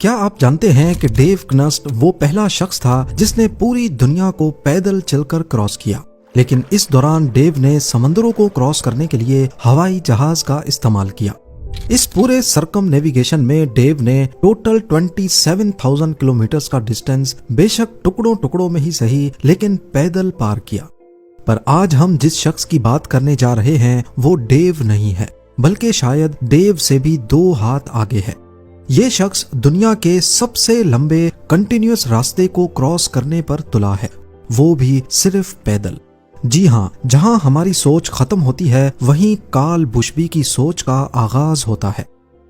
क्या आप जानते हैं कि डेव कनस्ट वो पहला शख्स था जिसने पूरी दुनिया को पैदल चलकर क्रॉस किया, लेकिन इस दौरान डेव ने समंदरों को क्रॉस करने के लिए हवाई जहाज का इस्तेमाल किया। इस पूरे सरकम नेविगेशन में डेव ने टोटल 27,000 किलोमीटर का डिस्टेंस बेशक टुकड़ों टुकड़ों में ही सही लेकिन पैदल पार किया। पर आज हम जिस शख्स की बात करने जा रहे हैं वो डेव नहीं है, बल्कि शायद डेव से भी 2 हाथ आगे है। ये शख्स दुनिया के सबसे लंबे कंटिन्यूअस रास्ते को क्रॉस करने पर तुला है, वो भी सिर्फ पैदल। जी हाँ, जहाँ हमारी सोच खत्म होती है वहीं कार्ल बुशबी की सोच का आगाज होता है।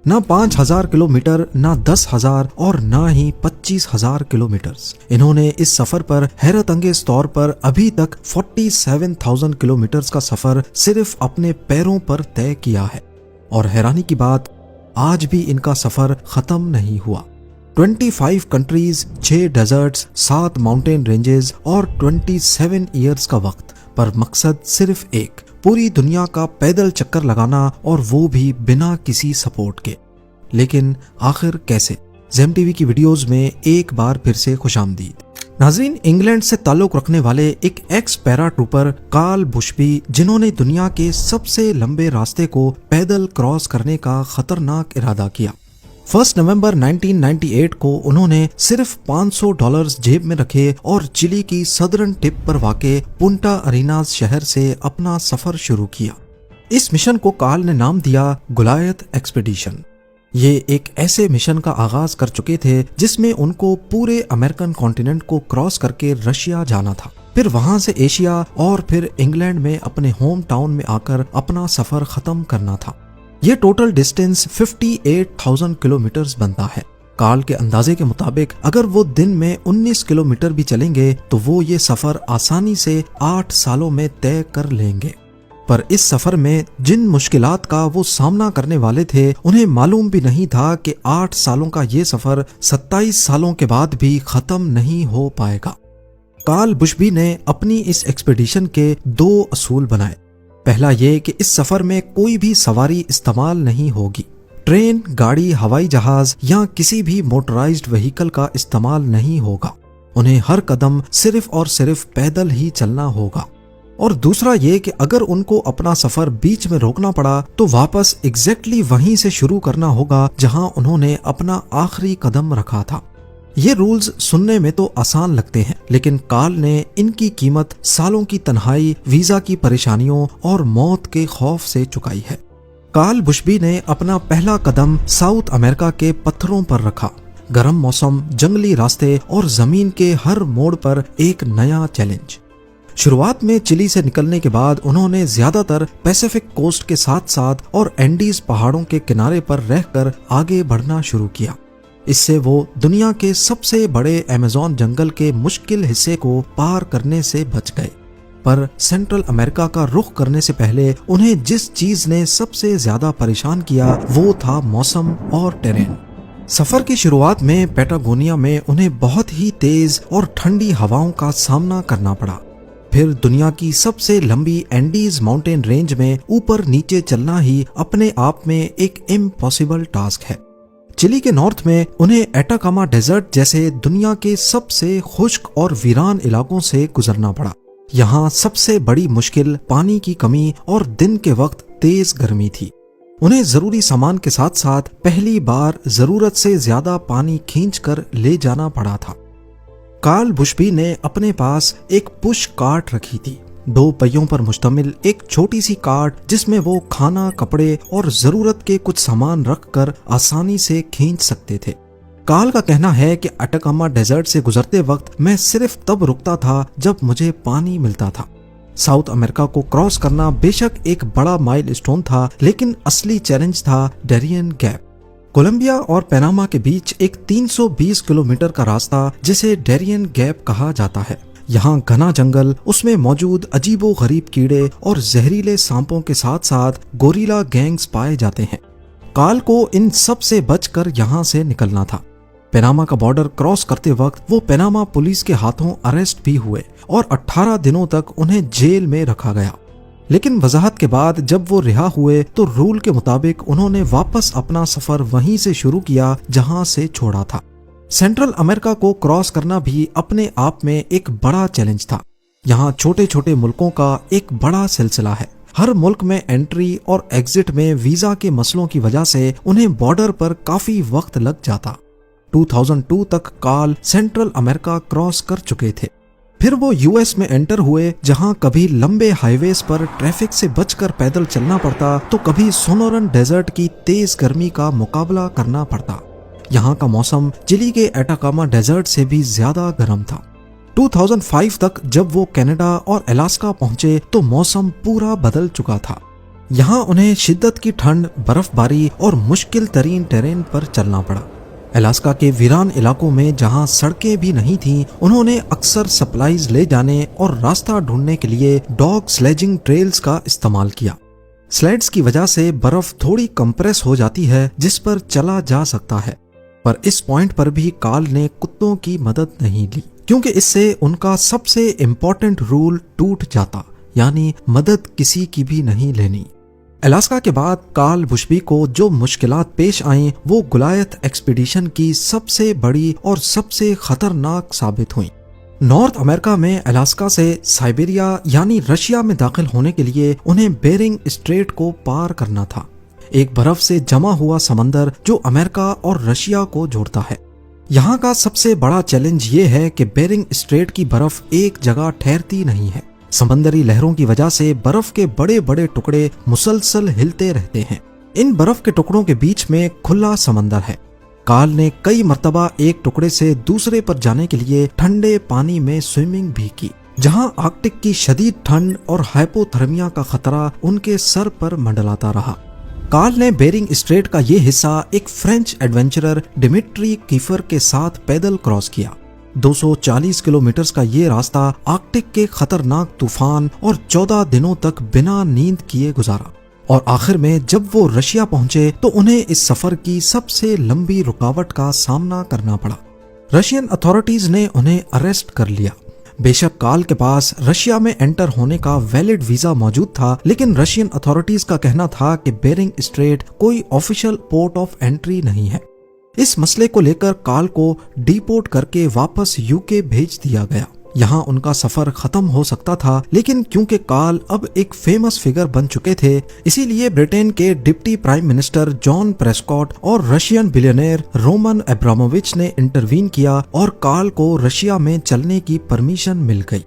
ना 5,000 किलोमीटर, ना 10,000 और ना ही 25,000 किलोमीटर। इन्होंने इस सफर पर हैरत अंगेज तौर पर अभी तक 47,000 किलोमीटर का सफर सिर्फ अपने पैरों पर तय किया है। और हैरानी की बात, आज भी इनका सफर खत्म नहीं हुआ। 25 कंट्रीज, 6 डेजर्ट्स, 7 माउंटेन रेंजेस और 27 ईयर्स का वक्त, पर मकसद सिर्फ एक, पूरी दुनिया का पैदल चक्कर लगाना, और वो भी बिना किसी सपोर्ट के। लेकिन आखिर कैसे? ज़ेम टीवी की वीडियोस में एक बार फिर से खुशामदीद। नाजरीन, इंग्लैंड से ताल्लुक रखने वाले एक एक्स पैरा ट्रूपर कार्ल बुशबी, जिन्होंने दुनिया के सबसे लंबे रास्ते को पैदल क्रॉस करने का खतरनाक इरादा किया। 1 नवंबर 1998 को उन्होंने सिर्फ $500 जेब में रखे और चिली की सदर्न टिप पर वाक़े पुंटा अरीनाज शहर से अपना सफर शुरू किया। इस मिशन को कार्ल ने नाम दिया गुलायत एक्सपीडिशन। ये एक ऐसे मिशन का आगाज कर चुके थे जिसमें उनको पूरे अमेरिकन कॉन्टिनेंट को क्रॉस करके रशिया जाना था, फिर वहां से एशिया और फिर इंग्लैंड में अपने होम टाउन में आकर अपना सफर खत्म करना था। ये टोटल डिस्टेंस 58,000 किलोमीटर बनता है। कार्ल के अंदाजे के मुताबिक अगर वो दिन में 19 किलोमीटर भी चलेंगे तो वो ये सफर आसानी से 8 सालों में तय कर लेंगे। पर इस सफर में जिन मुश्किलात का वो सामना करने वाले थे, उन्हें मालूम भी नहीं था कि 8 सालों का ये सफर 27 सालों के बाद भी खत्म नहीं हो पाएगा। कार्ल बुशबी ने अपनी इस एक्सपीडिशन के 2 असूल बनाए। पहला ये कि इस सफर में कोई भी सवारी इस्तेमाल नहीं होगी। ट्रेन, गाड़ी, हवाई जहाज या किसी भी मोटराइज्ड व्हीकल का इस्तेमाल नहीं होगा। उन्हें हर कदम सिर्फ और सिर्फ पैदल ही चलना होगा। और दूसरा ये कि अगर उनको अपना सफर बीच में रोकना पड़ा तो वापस एग्जैक्टली वहीं से शुरू करना होगा जहां उन्होंने अपना आखिरी कदम रखा था। ये रूल्स सुनने में तो आसान लगते हैं, लेकिन कार्ल ने इनकी कीमत सालों की तन्हाई, वीजा की परेशानियों और मौत के खौफ से चुकाई है। कार्ल बुशबी ने अपना पहला कदम साउथ अमेरिका के पत्थरों पर रखा। गर्म मौसम, जंगली रास्ते और जमीन के हर मोड़ पर एक नया चैलेंज। शुरुआत में चिली से निकलने के बाद उन्होंने ज्यादातर पैसिफिक कोस्ट के साथ साथ और एंडीज पहाड़ों के किनारे पर रहकर आगे बढ़ना शुरू किया। इससे वो दुनिया के सबसे बड़े अमेज़न जंगल के मुश्किल हिस्से को पार करने से बच गए। पर सेंट्रल अमेरिका का रुख करने से पहले उन्हें जिस चीज ने सबसे ज्यादा परेशान किया वो था मौसम और टेरेन। सफर की शुरुआत में पैटागोनिया में उन्हें बहुत ही तेज और ठंडी हवाओं का सामना करना पड़ा। फिर दुनिया की सबसे लंबी एंडीज माउंटेन रेंज में ऊपर नीचे चलना ही अपने आप में एक इम्पॉसिबल टास्क है। चिली के नॉर्थ में उन्हें एटाकामा डेजर्ट जैसे दुनिया के सबसे खुश्क और वीरान इलाकों से गुजरना पड़ा। यहाँ सबसे बड़ी मुश्किल पानी की कमी और दिन के वक्त तेज गर्मी थी। उन्हें जरूरी सामान के साथ साथ पहली बार जरूरत से ज्यादा पानी खींचकर ले जाना पड़ा था। कार्ल बुशबी ने अपने पास एक पुश कार्ट रखी थी, 2 पहियों पर मुश्तमिल एक छोटी सी कार्ट जिसमें वो खाना, कपड़े और जरूरत के कुछ सामान रखकर आसानी से खींच सकते थे। कार्ल का कहना है कि एटाकामा डेजर्ट से गुजरते वक्त मैं सिर्फ तब रुकता था जब मुझे पानी मिलता था। साउथ अमेरिका को क्रॉस करना बेशक एक बड़ा माइलस्टोन था, लेकिन असली चैलेंज था डेरियन गैप। कोलंबिया और पनामा के बीच एक 320 किलोमीटर का रास्ता जिसे डेरियन गैप कहा जाता है। यहाँ घना जंगल, उसमें मौजूद अजीबो गरीब कीड़े और जहरीले सांपों के साथ साथ गोरिल्ला गैंग्स पाए जाते हैं। कार्ल को इन सब से बचकर यहाँ से निकलना था। पनामा का बॉर्डर क्रॉस करते वक्त वो पनामा पुलिस के हाथों अरेस्ट भी हुए और 18 दिनों तक उन्हें जेल में रखा गया। लेकिन वजाहत के बाद जब वो रिहा हुए तो रूल के मुताबिक उन्होंने वापस अपना सफर वहीं से शुरू किया जहां से छोड़ा था। सेंट्रल अमेरिका को क्रॉस करना भी अपने आप में एक बड़ा चैलेंज था। यहाँ छोटे छोटे मुल्कों का एक बड़ा सिलसिला है। हर मुल्क में एंट्री और एग्जिट में वीजा के मसलों की वजह से उन्हें बॉर्डर पर काफी वक्त लग जाता। 2002 तक कार्ल सेंट्रल अमेरिका क्रॉस कर चुके थे। फिर वो यूएस में एंटर हुए, जहां कभी लंबे हाईवेज पर ट्रैफिक से बचकर पैदल चलना पड़ता तो कभी सोनोरन डेजर्ट की तेज गर्मी का मुकाबला करना पड़ता। यहाँ का मौसम चिली के एटाकामा डेजर्ट से भी ज्यादा गर्म था। 2005 तक जब वो कनाडा और अलास्का पहुंचे तो मौसम पूरा बदल चुका था। यहाँ उन्हें शिद्दत की ठंड, बर्फबारी और मुश्किल तरीन टेरेन पर चलना पड़ा। अलास्का के वीरान इलाकों में जहाँ सड़कें भी नहीं थीं, उन्होंने अक्सर सप्लाईज ले जाने और रास्ता ढूंढने के लिए डॉग स्लेजिंग ट्रेल्स का इस्तेमाल किया। स्लेड्स की वजह से बर्फ थोड़ी कंप्रेस हो जाती है, जिस पर चला जा सकता है। पर इस पॉइंट पर भी कार्ल ने कुत्तों की मदद नहीं ली, क्योंकि इससे उनका सबसे इम्पोर्टेंट रूल टूट जाता, यानी मदद किसी की भी नहीं लेनी। अलास्का के बाद कार्ल बुशबी को जो मुश्किलात पेश आईं, वो गुलायत एक्सपीडिशन की सबसे बड़ी और सबसे खतरनाक साबित हुई। नॉर्थ अमेरिका में अलास्का से साइबेरिया यानी रशिया में दाखिल होने के लिए उन्हें बेरिंग स्ट्रेट को पार करना था, एक बर्फ से जमा हुआ समंदर जो अमेरिका और रशिया को जोड़ता है। यहाँ का सबसे बड़ा चैलेंज ये है कि बेरिंग स्ट्रेट की बर्फ एक जगह ठहरती नहीं है। समंदरी लहरों की वजह से बर्फ के बड़े बड़े टुकड़े मुसलसल हिलते रहते हैं। इन बर्फ के टुकड़ों के बीच में खुला समंदर है। कार्ल ने कई मर्तबा एक टुकड़े से दूसरे पर जाने के लिए ठंडे पानी में स्विमिंग भी की, जहां आर्कटिक की शदीद ठंड और हाइपोथर्मिया का खतरा उनके सर पर मंडलाता रहा। कार्ल ने बेरिंग स्ट्रेट का ये हिस्सा एक फ्रेंच एडवेंचरर डिमिट्री कीफर के साथ पैदल क्रॉस किया। 240 किलोमीटर का ये रास्ता आर्कटिक के खतरनाक तूफान और 14 दिनों तक बिना नींद किए गुजारा, और आखिर में जब वो रशिया पहुंचे तो उन्हें इस सफर की सबसे लंबी रुकावट का सामना करना पड़ा। रशियन अथॉरिटीज ने उन्हें अरेस्ट कर लिया। बेशक कार्ल के पास रशिया में एंटर होने का वैलिड वीजा मौजूद था, लेकिन रशियन अथॉरिटीज का कहना था कि बेरिंग स्ट्रेट कोई ऑफिशियल पोर्ट ऑफ एंट्री नहीं है। इस मसले को लेकर कार्ल को डिपोर्ट करके वापस यूके भेज दिया गया। यहाँ उनका सफर खत्म हो सकता था, लेकिन क्योंकि कार्ल अब एक फेमस फिगर बन चुके थे, इसीलिए ब्रिटेन के deputy prime minister John Prescott और रशियन बिलियनेयर रोमन अब्रामोविच ने इंटरवीन किया और कार्ल को रशिया में चलने की परमिशन मिल गई।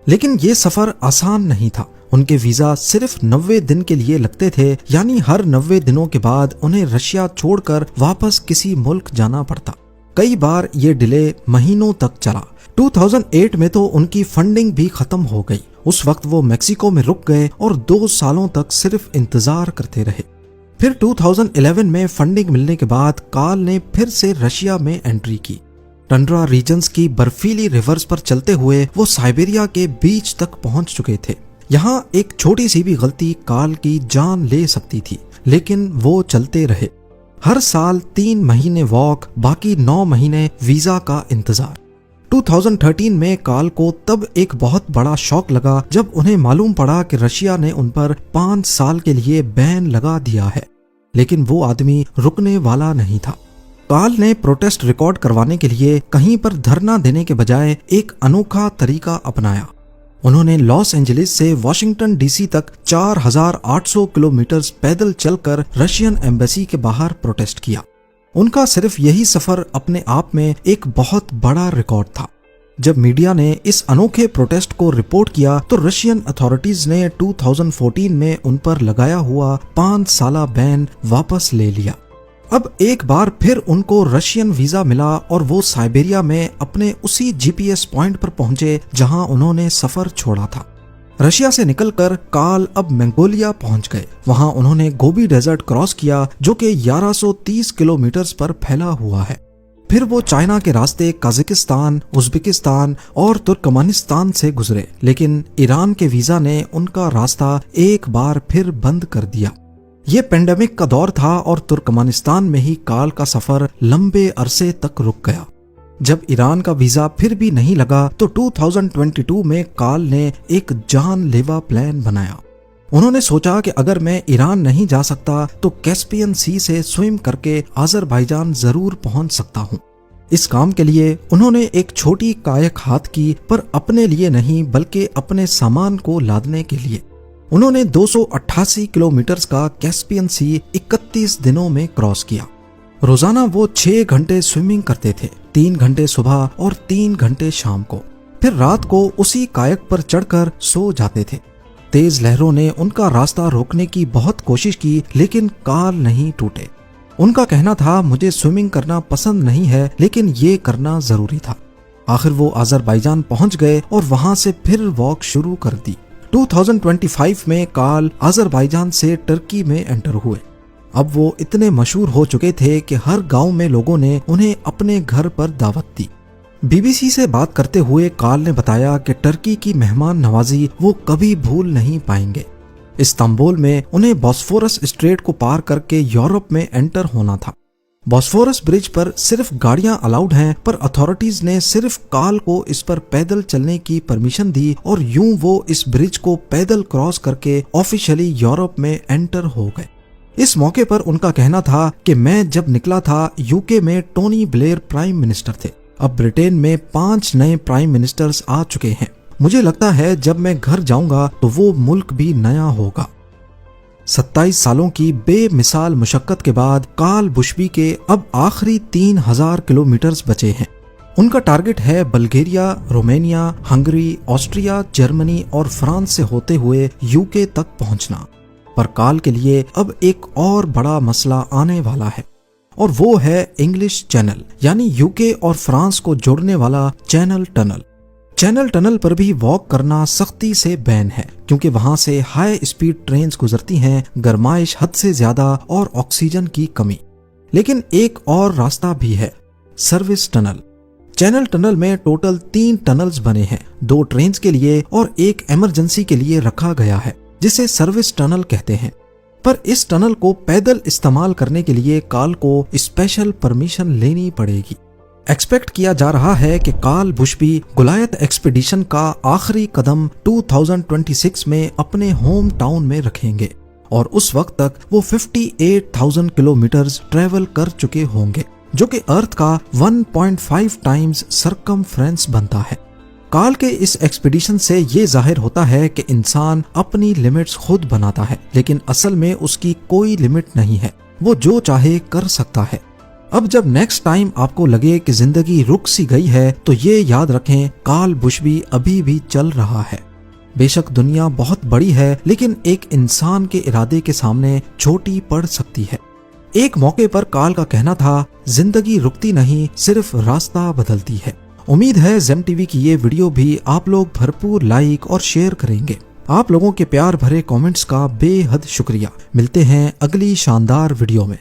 लेकिन ये सफर आसान नहीं था। उनके वीजा सिर्फ 90 दिन के लिए लगते थे, यानी हर 90 दिनों के बाद उन्हें रशिया छोड़कर वापस किसी मुल्क जाना पड़ता। कई बार ये डिले महीनों तक चला। 2008 में तो उनकी फंडिंग भी खत्म हो गई। उस वक्त वो मेक्सिको में रुक गए और 2 सालों तक सिर्फ इंतजार करते रहे। फिर 2011 में फंडिंग मिलने के बाद कार्ल ने फिर से रशिया में एंट्री की। टंड्रा रीजन्स की बर्फीली रिवर्स पर चलते हुए वो साइबेरिया के बीच तक पहुंच चुके थे। यहाँ एक छोटी सी भी गलती कार्ल की जान ले सकती थी, लेकिन वो चलते रहे। हर साल 3 महीने वॉक, बाकी 9 महीने वीजा का इंतजार। 2013 में कार्ल को तब एक बहुत बड़ा शॉक लगा जब उन्हें मालूम पड़ा कि रशिया ने उन पर 5 साल के लिए बैन लगा दिया है। लेकिन वो आदमी रुकने वाला नहीं था। कार्ल ने प्रोटेस्ट रिकॉर्ड करवाने के लिए कहीं पर धरना देने के बजाय एक अनोखा तरीका अपनाया। उन्होंने लॉस एंजलिस से वॉशिंगटन डीसी तक 4800 किलोमीटर पैदल चलकर रशियन एम्बेसी के बाहर प्रोटेस्ट किया। उनका सिर्फ यही सफर अपने आप में एक बहुत बड़ा रिकॉर्ड था। जब मीडिया ने इस अनोखे प्रोटेस्ट को रिपोर्ट किया तो रशियन अथॉरिटीज ने 2014 में उन पर लगाया हुआ 5 साला बैन वापस ले लिया। अब एक बार फिर उनको रशियन वीजा मिला और वो साइबेरिया में अपने उसी जीपीएस पॉइंट पर पहुंचे जहां उन्होंने सफर छोड़ा था। रशिया से निकलकर कार्ल अब मंगोलिया पहुंच गए। वहां उन्होंने गोबी डेजर्ट क्रॉस किया, जो कि 1130 किलोमीटर पर फैला हुआ है। फिर वो चाइना के रास्ते कजाकिस्तान, उज्बेकिस्तान और तुर्कमेनिस्तान से गुजरे, लेकिन ईरान के वीजा ने उनका रास्ता एक बार फिर बंद कर दिया। ये पेंडेमिक का दौर था और तुर्कमेनिस्तान में ही कार्ल का सफर लंबे अरसे तक रुक गया। जब ईरान का वीजा फिर भी नहीं लगा तो 2022 में कार्ल ने एक जानलेवा प्लान बनाया। उन्होंने सोचा कि अगर मैं ईरान नहीं जा सकता तो कैस्पियन सी से स्विम करके आज़रबाईजान जरूर पहुंच सकता हूं। इस काम के लिए उन्होंने एक छोटी कायक हाथ की, पर अपने लिए नहीं बल्कि अपने सामान को लादने के लिए। उन्होंने 288 किलोमीटर का कैस्पियन सी 31 दिनों में क्रॉस किया। रोजाना वो 6 घंटे स्विमिंग करते थे, 3 घंटे सुबह और 3 घंटे शाम को। फिर रात को उसी कायक पर चढ़कर सो जाते थे। तेज लहरों ने उनका रास्ता रोकने की बहुत कोशिश की, लेकिन काल नहीं टूटे। उनका कहना था, मुझे स्विमिंग करना पसंद नहीं है, लेकिन ये करना जरूरी था। आखिर वो आज़रबाईजान पहुंच गए और वहां से फिर वॉक शुरू कर दी। 2025 में काल आज़रबाईजान से टर्की में एंटर हुए। अब वो इतने मशहूर हो चुके थे कि हर गांव में लोगों ने उन्हें अपने घर पर दावत दी। बीबीसी से बात करते हुए काल ने बताया कि टर्की की मेहमान नवाजी वो कभी भूल नहीं पाएंगे। इस्तांबुल में उन्हें बॉस्फोरस स्ट्रेट को पार करके यूरोप में एंटर होना था। बॉस्फोरस ब्रिज पर सिर्फ गाड़ियां अलाउड हैं, पर अथॉरिटीज ने सिर्फ काल को इस पर पैदल चलने की परमिशन दी और यूं वो इस ब्रिज को पैदल क्रॉस करके ऑफिशियली यूरोप में एंटर हो गए। इस मौके पर उनका कहना था कि मैं जब निकला था यूके में टोनी ब्लेयर प्राइम मिनिस्टर थे, अब ब्रिटेन में 5 नए प्राइम मिनिस्टर्स आ चुके हैं। मुझे लगता है जब मैं घर जाऊंगा तो वो मुल्क भी नया होगा। 27 सालों की बेमिसाल मुशक्कत के बाद काल बुशबी के अब आखिरी 3000 किलोमीटर बचे हैं। उनका टारगेट है Bulgaria, Romania, Hungary, Austria, Germany और फ्रांस से होते हुए यूके तक पहुंचना। पर काल के लिए अब एक और बड़ा मसला आने वाला है, और वो है इंग्लिश चैनल, यानी यूके और फ्रांस को जोड़ने वाला चैनल टनल। चैनल टनल पर भी वॉक करना सख्ती से बैन है, क्योंकि वहां से हाई स्पीड ट्रेन्स गुजरती हैं, गर्माइश हद से ज्यादा और ऑक्सीजन की कमी। लेकिन एक और रास्ता भी है, सर्विस टनल। चैनल टनल में टोटल 3 टनल्स बने हैं, 2 ट्रेन्स के लिए और एक इमरजेंसी के लिए रखा गया है, जिसे सर्विस टनल कहते हैं। पर इस टनल को पैदल इस्तेमाल करने के लिए काल को स्पेशल परमिशन लेनी पड़ेगी। एक्सपेक्ट किया जा रहा है कि काल बुशबी गुलायत एक्सपीडिशन का आखिरी कदम 2026 में अपने होम टाउन में रखेंगे, और उस वक्त तक वो 58,000 किलोमीटर ट्रेवल कर चुके होंगे, जो कि अर्थ का 1.5 टाइम्स सरकमफ्रेंस बनता है। काल के इस एक्सपीडिशन से ये जाहिर होता है कि इंसान अपनी लिमिट्स खुद बनाता है, लेकिन असल में उसकी कोई लिमिट नहीं है, वो जो चाहे कर सकता है। अब जब नेक्स्ट टाइम आपको लगे कि जिंदगी रुक सी गई है, तो ये याद रखें, काल बुशबी अभी भी चल रहा है। बेशक दुनिया बहुत बड़ी है, लेकिन एक इंसान के इरादे के सामने छोटी पड़ सकती है। एक मौके पर काल का कहना था, जिंदगी रुकती नहीं, सिर्फ रास्ता बदलती है। उम्मीद है ज़ेम टीवी की ये वीडियो भी आप लोग भरपूर लाइक और शेयर करेंगे। आप लोगों के प्यार भरे कमेंट्स का बेहद शुक्रिया। मिलते हैं अगली शानदार वीडियो में।